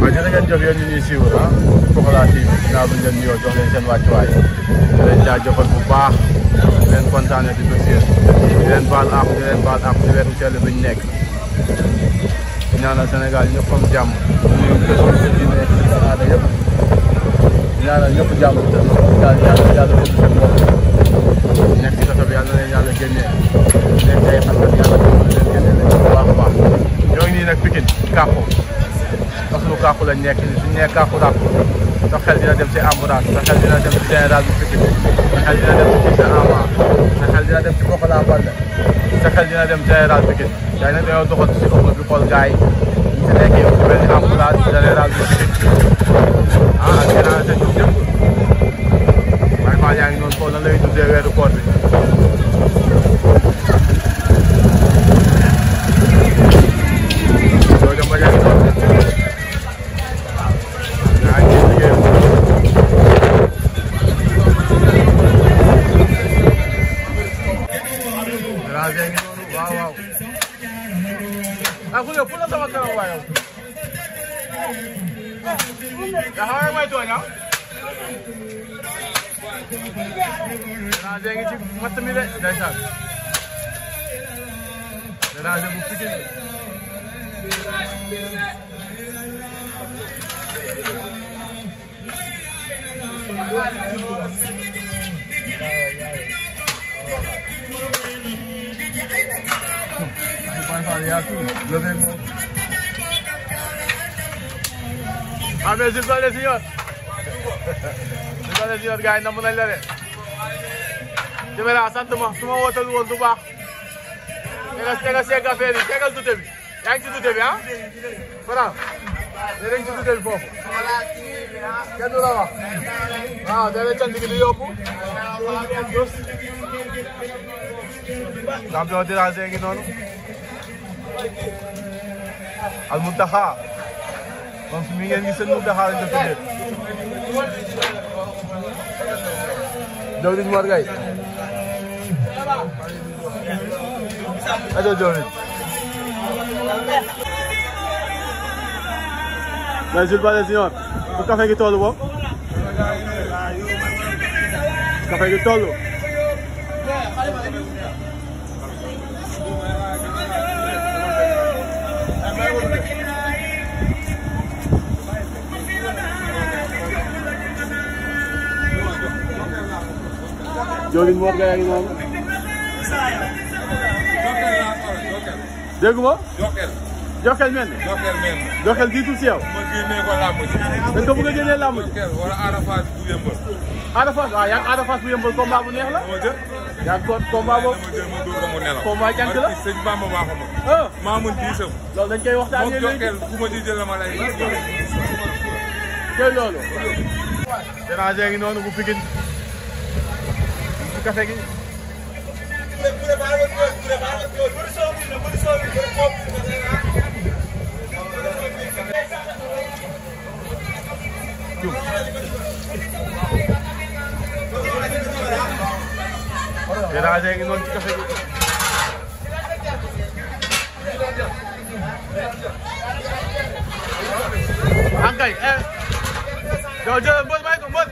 waaw jërë ngeen jëf yéen ñu ñuy suivre ah Pokola TV ginnaaw bi ñu leen nuyoo jox leen seen wàccuwaay di leen jaajëfal bu baax di leen kontaanee di dossier di leen baal àq ci weeru sell bi ñu nekk ñaanal Sénégal ñëpp am jàmm ñu ngi diine aada yëpp ñaanal ñëpp jàmm te yàlla fëgg seen bopp nekk ci kaso bi yàlla na leen yàlla génnee nekk ay xalkat yàlla leen génnee leen bu baax a baax ñoo ngi nii nag Pikine Kàqu parce que lu Kàqu lañ nekk nii suñu nee Kàqu ràpp sa xel dina dem ci ambulance sa xel dina dem ci général bi Pikine sa xel dina dem ci Cissé Ama sa xel dina dem ci Pokola Baldé sa xel dina dem général Pikine yaa ngi ne dañoo doxal ci ëpp bi xool gars yi ñu si nekkee ëpp benn ambulance général bi Pikine ah ak général seen ñoom ñëpp vraiment yaa ngi noonu foofu nan lay dundee weeru koor bi Déranger ngi ci matt mi de ndeysaan Déranger bu Pikine ah mais s'il vous plaît signor s'il vous plaît gars yi namm nañ la de Jëmela sant ma su ma wootal woon du baax tega seeg affaire yi tegal dute bi yaa ngi ci dute bi ah Fara yéen ci dute bi foofu kenn du la wax waaw da cant gi di yóbbu champion Déranger ngi noonu Al Muntaxa moom mi ngeen gis seen Muntaxa lañ def tuddee Jawriñ Mor Gaye ajo Jawriñ mais s'il vous plaît signor fu café gi toll boobu café gi toll Jawriñ Mor Gaye ngi noonu dégg nga Jokal men Jokal jiitul si yow ma génnee ko làmb ji dañ ko bëgg a génnee làmb ji wala Arafat bu yëmbal Arafat waaw yaa ngi Arafat bu yëmbal combat bu neex la yaa ngi combat boobu ma dóor ko mu nelaw combat jànk la sëñ Bamba maa ko ma maa mun diisam loolu dañ koy waxtaanee léegi Jokal bu ma di jël ma lay tey loolu Déranger ngi noonu bu Pikine ci café gi Déranger ngi noonu ci café gi ankay yow jël mbër may ko mbër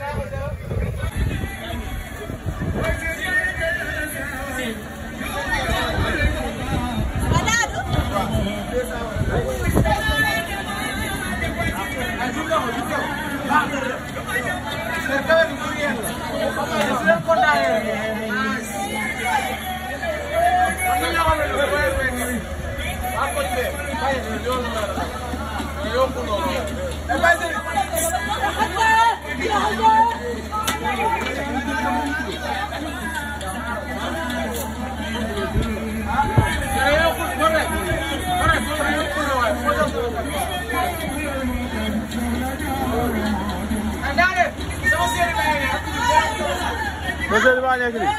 Monsieur Ba nekk nii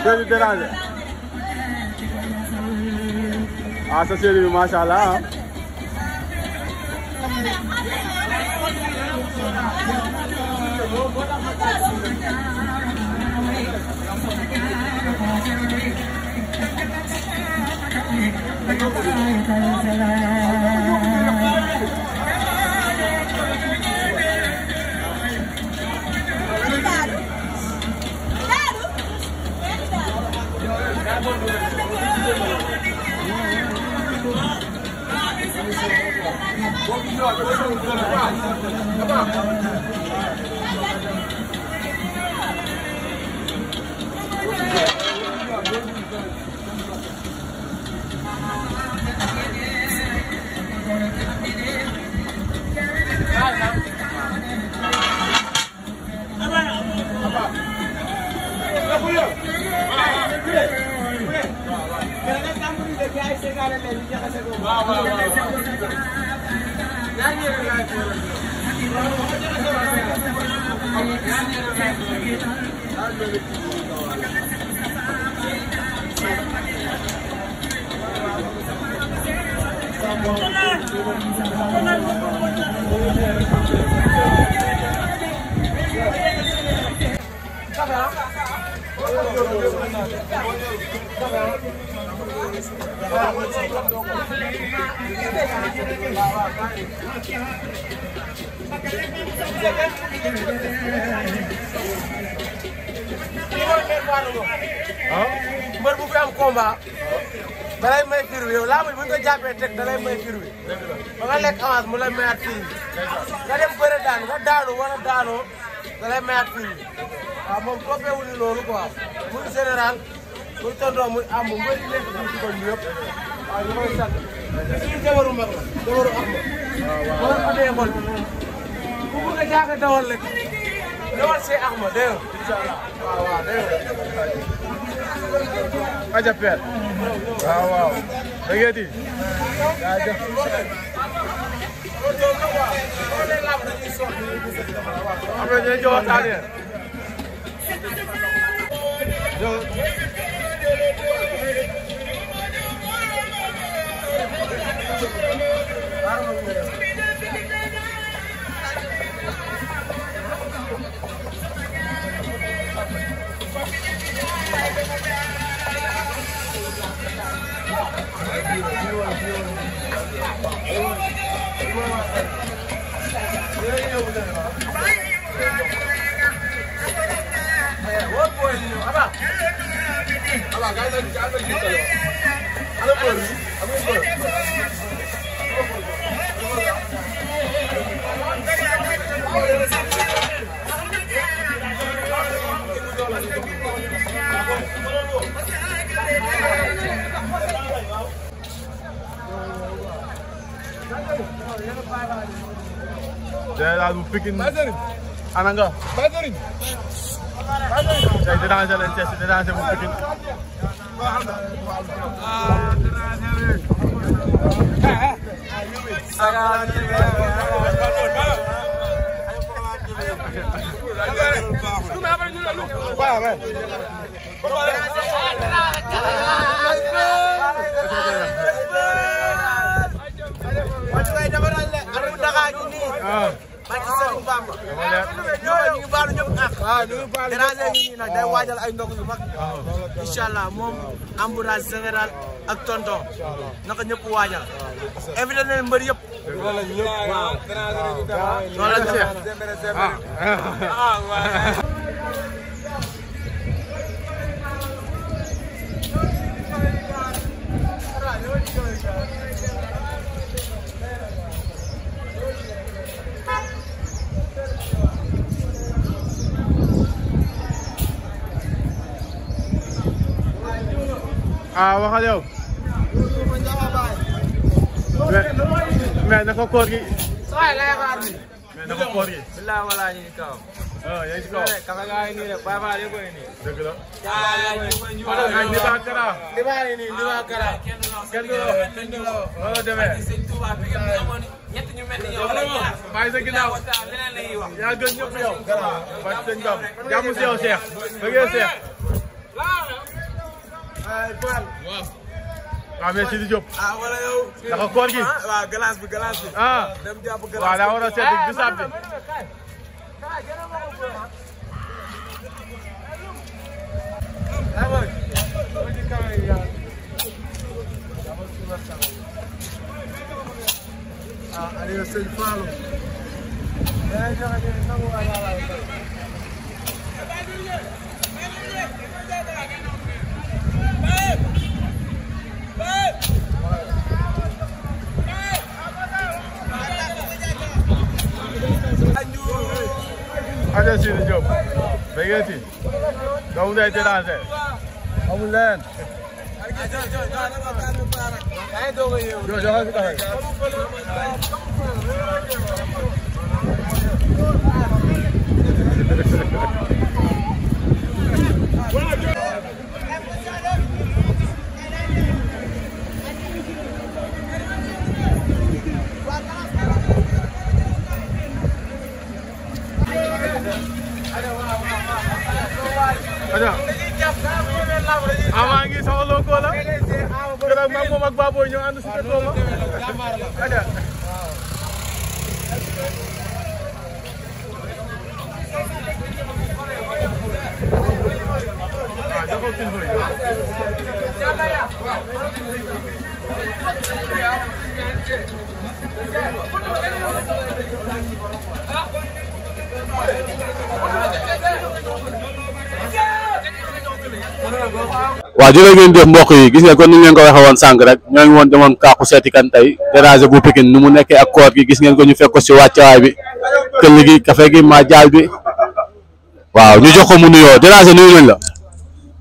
Séeri Déranger ah sa séeri bi macha allah ah. mbër bu fi am combat dalay may fir wi yow laa bu ñu ko jàppee teg dalay may fir wi ba nga lekk avance mu lay mayaat fir wi nga dem bëre daan nga daanu wala daanoo dalay mayaat fir wi waaw moom toppeewul ni loolu quoi muy général muy tonton muy am mbër yi nekk fii ci koñ bi yëpp waaw ñu koy sant suñu jabaru mag la jabaru am ma wala xamee école bi ku bëgg a jaaga dawal rek dawal see ak ma dégg nga inchaallah waaw waaw dégg nga aja père waaw waaw da ngeen di après ñu jox waxtaanee Général bu Pikine ana nga tey déranger leen ci déranger bu Pikine nag day waajal ay ndog yu mag inshallah moom Ambroise général ak tonton naka ñëpp waajal invité nañ mbër yëpp waaw noonu la Cheikh waxal yow mais naka koor gi mais naka koor gi billahi wala ñu ci kaw yaa ngi ci kaw kafa gaa ngi nii rek Baye Fall yëpp ngi nii dëgg la li ba kara kenn du la wala demee bàyyi sa ginnaaw yaa gën ñëpp yow ba sëñ Bam jàmm si yow Cheikh bëggee Cheikh waaw mais Sidi Diop wala yow naka koor gi waaw glace bi dem jàpp glace waaw daa war a seet bisaab bi Aliou Sëñ Fallou aja Sidi Diop bëggee si doomu day déranger amul leen aja ama ngi sama loko la keroog mag moom ak Baboy ñoo ànd si kër aja waaw jërë ngeen jëf mbokk yi gis nga kon ni ngeen ko waxee woon sànq rek ñoo ngi woon demoon kaaku seeti kan tey Déranger bu Pikine nu mu nekkee ak koor gi gis ngeen ko ñu fekk ko si wàccawaay bi këll gi café gi ma jaal bi waaw ñu jox ko mu nuyoo Déranger nuyu nañ la.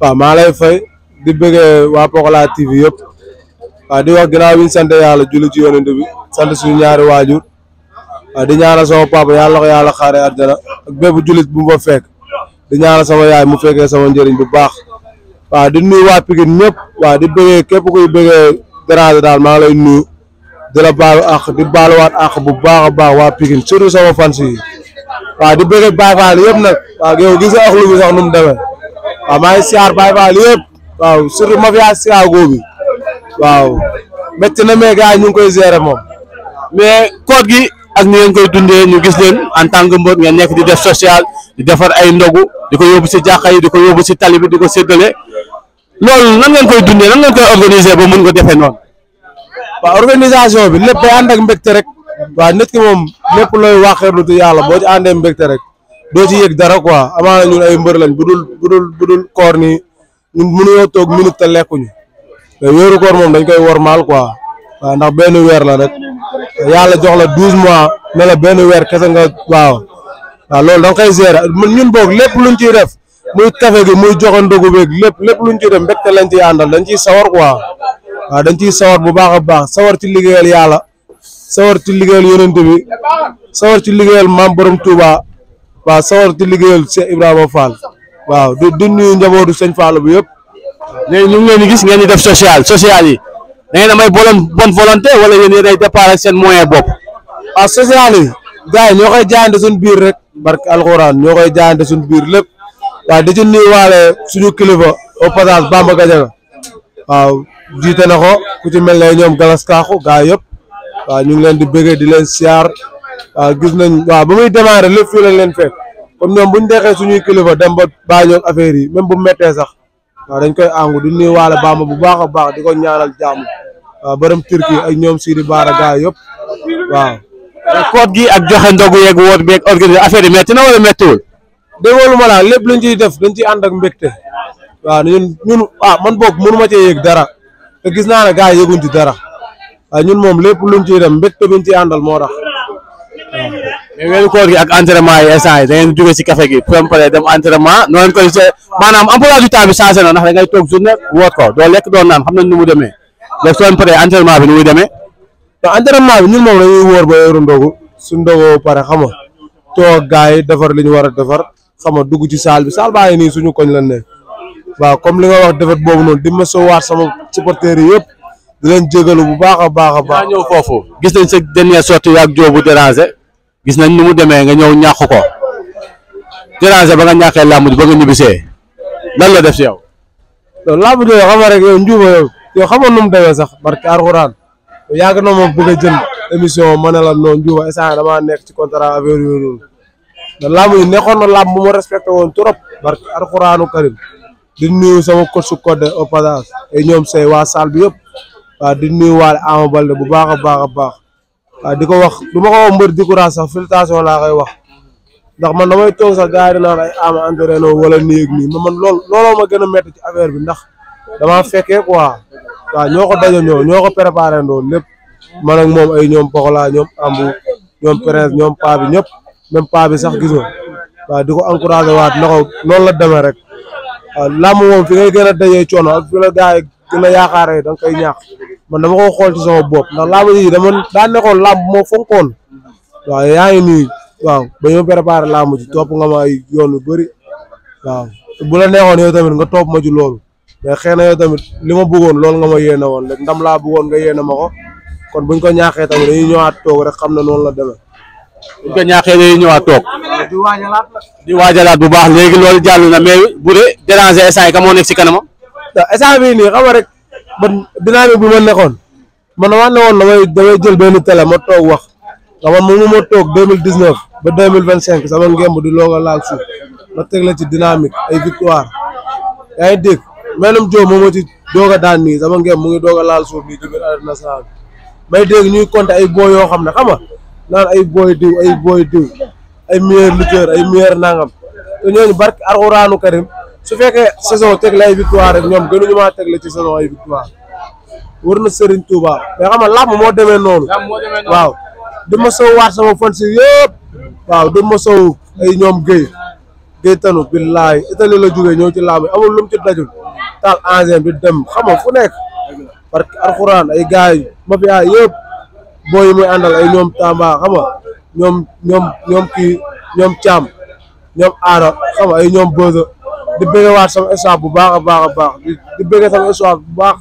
waaw maa lay fay di bëggee waa Pokola TV yëpp waaw di wax ginnaaw bi ñu sant yàlla julli ci yonent bi sant suñu ñaari waajur waaw di ñaanal sama papa yàlla ko yàlla xaare àjjana ak bépp jullit bu mu fa fekk di ñaanal sama yaay mu fekkee sama njëriñ bu baax waaw di nuyu waa Pikine ñëpp waaw di bëggee képp kuy bëggee Déranger daal maa ngi lay nuyu di la baalu àq di baaluwaat àq bu baax a baax waa Pikine surtout sama fans yi waaw di bëggee Baye Fall yëpp nag waaw yow gis nga axlu bi sax nu mu demee waaw maa ngi siyaar Baye Fall yëpp waaw surtout mafia Chicago bi waaw métti na mais gars yi ñu ngi koy gérer moom. mais koor gi ak ni ngeen koy dundee ñu gis leen en tant que mbër ngeen nekk di def social di defar ay ndogu di ko yóbbu si jàkka yi di ko yóbbu si tali bi di ko séddale loolu nan ngeen koy dundee nan ngeen koy organiser ba mën ko defee noonu. waaw organisation bi lépp day ànd ak mbégte rek waaw nit ki moom lépp looy waxeerlu te yàlla boo ci àndee mbégte rek doo ci yëg dara quoi amaana ñun ay mbër lañ budul koor nii ñun mënuñoo toog minute te lekkuñu mais wéeru koor moom dañ koy wormaal quoi waaw ndax benn weer la rek yàlla jox la 12 mois ne la benn weer kese nga waaw loolu da nga koy gérer ñun boog lépp luñ ciy def muy café gi muy joxe ndogu beeg lépp luñ ciy def mbégte lañ ciy àndal dañ ciy sawar quoi waaw dañ ciy sawar bu baax a baax sawar ci liggéeyal yàlla sawar ci liggéeyal yonent bi sawar ci liggéeyal maam borom Touba waaw sawar ci liggéeyal Cheikh Ibrahima Fall waaw di nuyu njabootu sëñ Fall bu yëpp. léegi ñu ngi leen di gis ngeen di def social yi da ngeen amay bonne volonté wala yéen day départ ak seen moyen bopp. waaw social yi gars yi ñoo koy jaayante suñu biir rek barke alxuraan ñoo koy jaayante suñu biir lépp waaw di ci nuyuwaale suñu kilifa au passage Bamba Gadiaga waaw jiite na ko ku ci mel ne ñoom Galas Kaaxu gars yëpp waaw ñu ngi leen di bëggee di leen siyaar waaw gis nañ waaw ba muy démarrer lépp fii lañ leen fekk comme ñoom buñ dexee suñuy kilifa dem ba bàyyi ñoom affaire yi même bu méttee sax waaw dañ koy àngu di nuyuwaale Bamba bu baax a baax di ko ñaanal jàmm waaw bërëm Turquie ak ñoom Sidi Baara gars yëpp waaw. koor gi ak joxe ndogu yeeg woot beeg organiser affaire yi métti na wala méttiwul. déggoo lu ma la lépp luñ ciy def dañ ciy ànd ak mbégte waaw ñun man boog mënu ma cee yëg dara te gis naa ne gars yi yëguñ ci dara waaw ñun moom lépp luñ ciy dem mbégte biñ ciy àndal moo tax waaw. mais weeru koor gi ak entraînement yi instant yi da ngeen jóge si café gi pour pare dem entraînement noonu koy maanaam emploi du temps bi changé na ndax da ngay toog journée woot ko doo lekk doo naan xam nañ nu mu demee léegi soo paree entraînement bi nu muy demee. te entraînement bi ñun moom dañuy wóor ba heure ndogu suñ ndogoo pare xam nga toog gars yi defar li ñu war a defar xam nga dugg ci salle bi salle baa ngi nii suñu koñ lañ ne waaw comme li nga wax defet boobu noonu di ma soowaat sama supporters yi yëpp di leen jégalu bu baax a baax a baax. ñëw foofu gis nañ sa dernière sortie ak Diop Déranger gis nañ nu mu demee nga ñëw ñàkk ko Déranger ba nga ñàkkee làmb ji ba nga ñibbisee lan la def si yow. donc làmb ji xam nga rek yow njuuba yow xamoon nu mu demee sax barke Alxuraan yàgg na ma bëgg a jël émission ma ne la noonu njuuba instant damaa nekk ci contrat affaire yooyu noonu te làmb yi nekkoon na làmb bu ma respecté woon trop barke Alxuraanu Karim di nuyu sama coach su code au passage et ñoom say waa salle bi yëpp waaw di nuyu waale Ama Baldé bu baax a baax a baax waaw di ko wax du ma ko wax mbër di courage sax félicitation laa koy wax ndax man damay toog sax gars yi di naan ay Ama entraîné wala nii ak nii man looloo ma gën a métti ci affaire bi ndax damaa fekkee quoi waaw ñoo ko dajo ñoo ko préparé ndoon lépp man ak moom ay ñoom Pokola ñoom Ambu ñoom Prince ñoom paa bi ñëpp même paa bi sax gisoo waaw di ko encouragé waat na ko noonu la demee rek waaw làmb moom fi ngay gën a dajee coono ak fi la gars yi gën a yaakaaree da nga koy ñaax man dama ko xool ci sama bopp ndax làmb ji dama daa nekkoon làmb moo fonkoon waaw yaa ngi nii waaw ba ñu préparé làmb ji topp nga ma ay yoon yu bëri waaw bu la neexoon yow tamit nga topp ma ci loolu mais xëy na yow tamit li ma bëggoon loolu nga ma yéene woon rek ndam laa bëggoon nga yéene ma ko kon buñ ko ñaaxee tamit dañuy ñëwaat toog rek xam ne noonu la demee. buñ ko ñaaxee dañuy ñëwaat toog. di waajalaat bu baax léegi loolu jàll na mais bu dee déranger instant yi ka moo nekk si kanamam. instant bii nii xam nga rek man dynamique bi ma nekkoon man damaa ne woon damay jël benn télé ma toog wax nga man moom ma toog 2019 ba 2025 sama ngemb di looga laal suuf ma teg la ci dynamique ay victoire yaa ngi dégg menum Diop moom moo ci doog a daan nii sama ngemb mu ngi doog a laal suuf nii ci biir arène nationale may dégg ñuy compter ay boy yoo xam ne xam nga naan ay boy diw ay meilleur lutteur ay meilleur nangam te ñooñu barke Alxuraanu Karim su fekkee saison teg la ay victoire rek ñoom gënuñu maa teg la ci saison ay victoire war na Serigne Touba mais xam nga làmb moo demee noonu waaw di ma sow waat sama fan si yëpp waaw di ma sow ay ñoom Guèye tanu billaay Italie la jógee ñëw ci làmb amul lu mu ci dajul taal engin bi dem xam nga fu nekk parce que Alxuraan ay gars yi mafia yëpp boo yi muy àndal ay ñoom Tamba xam nga ñoom kii ñoom Thiam ñoom Aara xam nga ay ñoom Boza di bëgg waat sama staff bu baax a baax a baax di bëgg sama staff bu baax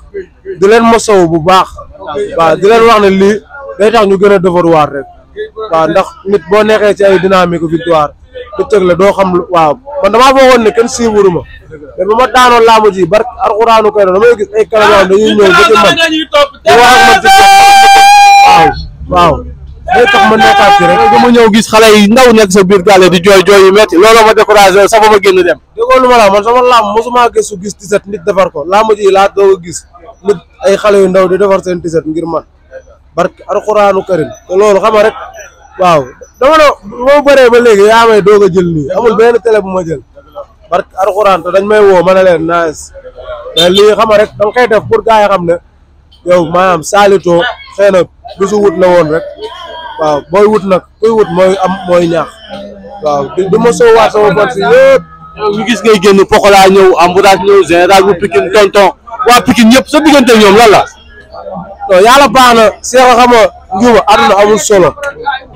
di leen mosaw bu baax waaw di leen wax ne lii day tax ñu gën a defarwaat rek waaw ndax nit boo nekkee ci ay dynamique victoire du tëg la doo xam waaw man damaa foogoon ne kenn siiwuru ma mais ba ma daanoon làmb ji barke Alxuraanu Karim damay gis ay kanam dañuy ñëw ba ci man di wax ak man ci waaw day tax ma nekkaat ci rek ba ma ñëw gis xale yi ndaw nekk sa biir gàlle di jooy yu metti looloo ma découragé sax ba ma génn dem déggoo lu ma la man sama làmb mosuma gis su gis tiset nit defar ko làmb ji laa doog a gis nit ay xale yu ndaw di defar seen tiset ngir man barke Alxuraanu Karim te loolu xam nga rek waaw dama ne boo bëree ba léegi yaa may doog a jël nii amul benn télé bu ma jël barke Alxuraan te dañ may woo ma ne leen nice mais lii xam nga rek da nga koy def pour gars yi xam ne yow maanaam saalito xëy na bisu wut la woon rek waaw booy wut nag kuy wut mooy ñaax waaw di ma soo waat sama fan si yëpp ñu gis ngay génn Pokola ñëw Ambulance ñëw général bu Pikine tonton waa Pikine ñëpp sa diggante ñoom lan la non yàlla baax na seexa xam nga njuuma àdduna amul solo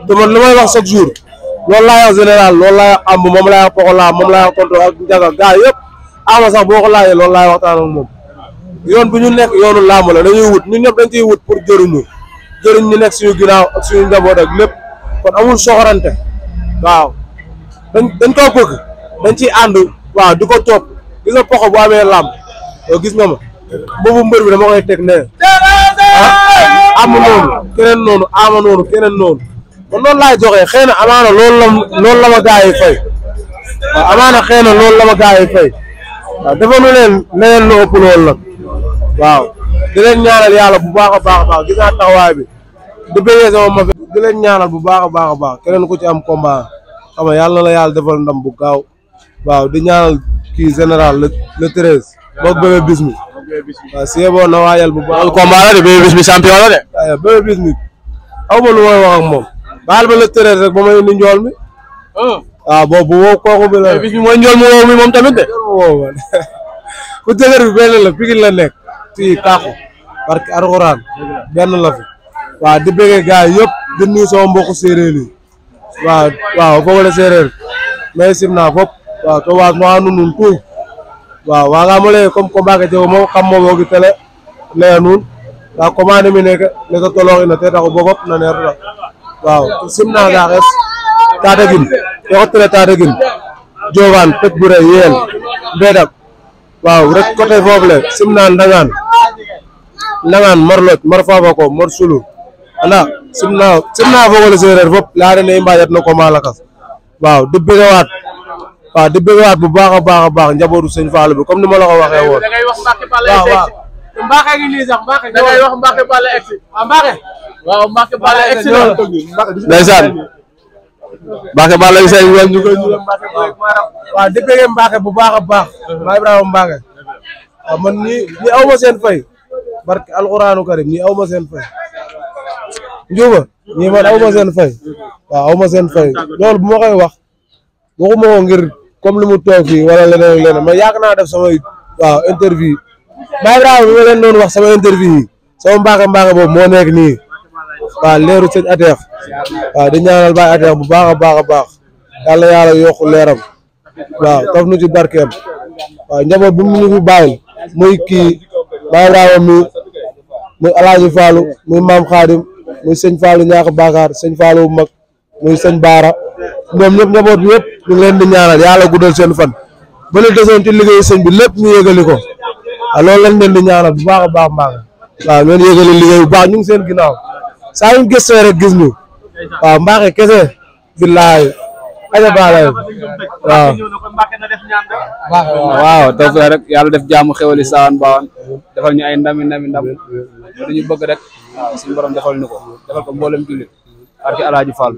te man li may wax chaque jour loolu laay wax général loolu laay wax amb moom laay wax Pokola moom laay wax tonton ak njaga gars yëpp ama sax boo ko laajee loolu laay waxtaan ak moom yoon bi ñu nekk yoonu làmb la dañuy wut ñun ñëpp dañ ciy wut pour jëriñ ñu nekk suñu ginnaaw ak suñu njaboot ak lépp kon amul soxorante waaw dañ koo bëgg dañ ciy ànd waaw di ko topp gis nga Poko bu amee làmb yow gis nga ma boobu mbër bi dama koy teg ne am noonu keneen noonu ama noonu keneen noonu kon noonu laay joxee xëy na amaana loolu la ma gaa yi fay waaw amaana xëy na loolu la ma gaa yi fay waaw dafa nu leen leneen lu ëpp loolu nag waaw di leen ñaanal yàlla bu baax a baax a baax gis naa taxawaay bi di bëggee sama ma di leen ñaanal bu baax a baax a baax keneen ku ci am combat xam nga yàlla na la yàlla defal ndam bu gaaw waaw di ñaanal kii général le 13 boog Bébé Bismi waaw si yeboo na waajal bu baax combat la de Bébé Bismi champion la de waaw Bébé Bismi aw ma lu may wax ak moom baal ba le 13 rek ba may indi njool mi waaw boobu woo kooku bi la Bébé Bismi mooy njool mu woow mi moom tamit de woo ku dëgër bi benn la Pikine la nekk fii Kaaxu parce que Alxuraan benn la fi waaw di bëggee gars yëpp di nuyu sama mbokku séeréer yi waaw foog la séeréer mais simna fop waaw to waas no anu nun tout waaw waagaam o lay comme combat ke jego mo xam mo foogi télé laya nuun nda commande mi neke neke tolooxina te taxu bo fop na neer la waaw simna saaxes Tataguine ke xottele Tataguine Diofane Pet Bure Yeel Mbedak waaw rek côté foofu le simna Ndangaan Mar Lodj Mar Fafako Mar Sulu anda simna fogole séeréer fop leya ne i mbajat no combat lakas waaw di bëggewaat bu baax a baax njabootu sëñ Fallou bi comme ni ma la ko waxee woon. da ngay wax Mbacke Balla egsi Mbacke ngi nii sax Mbacke da ngay wax Mbacke Balla egsi Mbacke waaw Mbacke Balla egsi ndeysaan Mbacke Balla egsi ñu koy waaw di bëgge Mbacke bu baax a baax maa Ibrahima Mbacke waaw man ñi aw ma seen fay barke Alxuraanu Karim ñi aw ma seen fay njuuba ñi man aw ma seen fay waaw aw ma seen fay loolu bu ma koy wax waxuma ko ngir comme li mu toog fii wala leneen ak leneen mais yàgg naa def samay waaw interview Baye Ibrahima bi ma leen doon wax sama interview yi sama mbaaxe boobu moo nekk nii waaw leeru sëñ Ateex waaw di ñaanal Baye Ateex bu baax a baax a baax yàlla yàlla yokku leeram waaw taf nu ci barkeem waaw njaboot bu mu ñu fi bàyyil muy kii Baye Ibrahima mi muy Alaaji Fallou muy Maam Xaadim muy sëñ Fallou ñaaka Bakar sëñ Fallou bu mag muy sëñ Baara ñoom ñëpp njaboot bi yëpp ñu ngi leen di ñaanal yàlla guddal seen fan ba la desoon ci liggéeyu sëñ bi lépp ñu yëgali ko waaw loolu lañ leen di ñaanal bu baax a baax mbaa waaw ñoon yëgali liggéey bu baax ñu ngi seen ginnaaw saa yu gëstoo rek gis ñu waaw mbaaxe kese billaay aja baalay waaw toog rek yàlla def jàmm xewali saan baawan defal ñu ay ndam dañu bëgg rek waaw suñu borom defal ñu ko defal ko mboolem jullit barke Alaaji Fall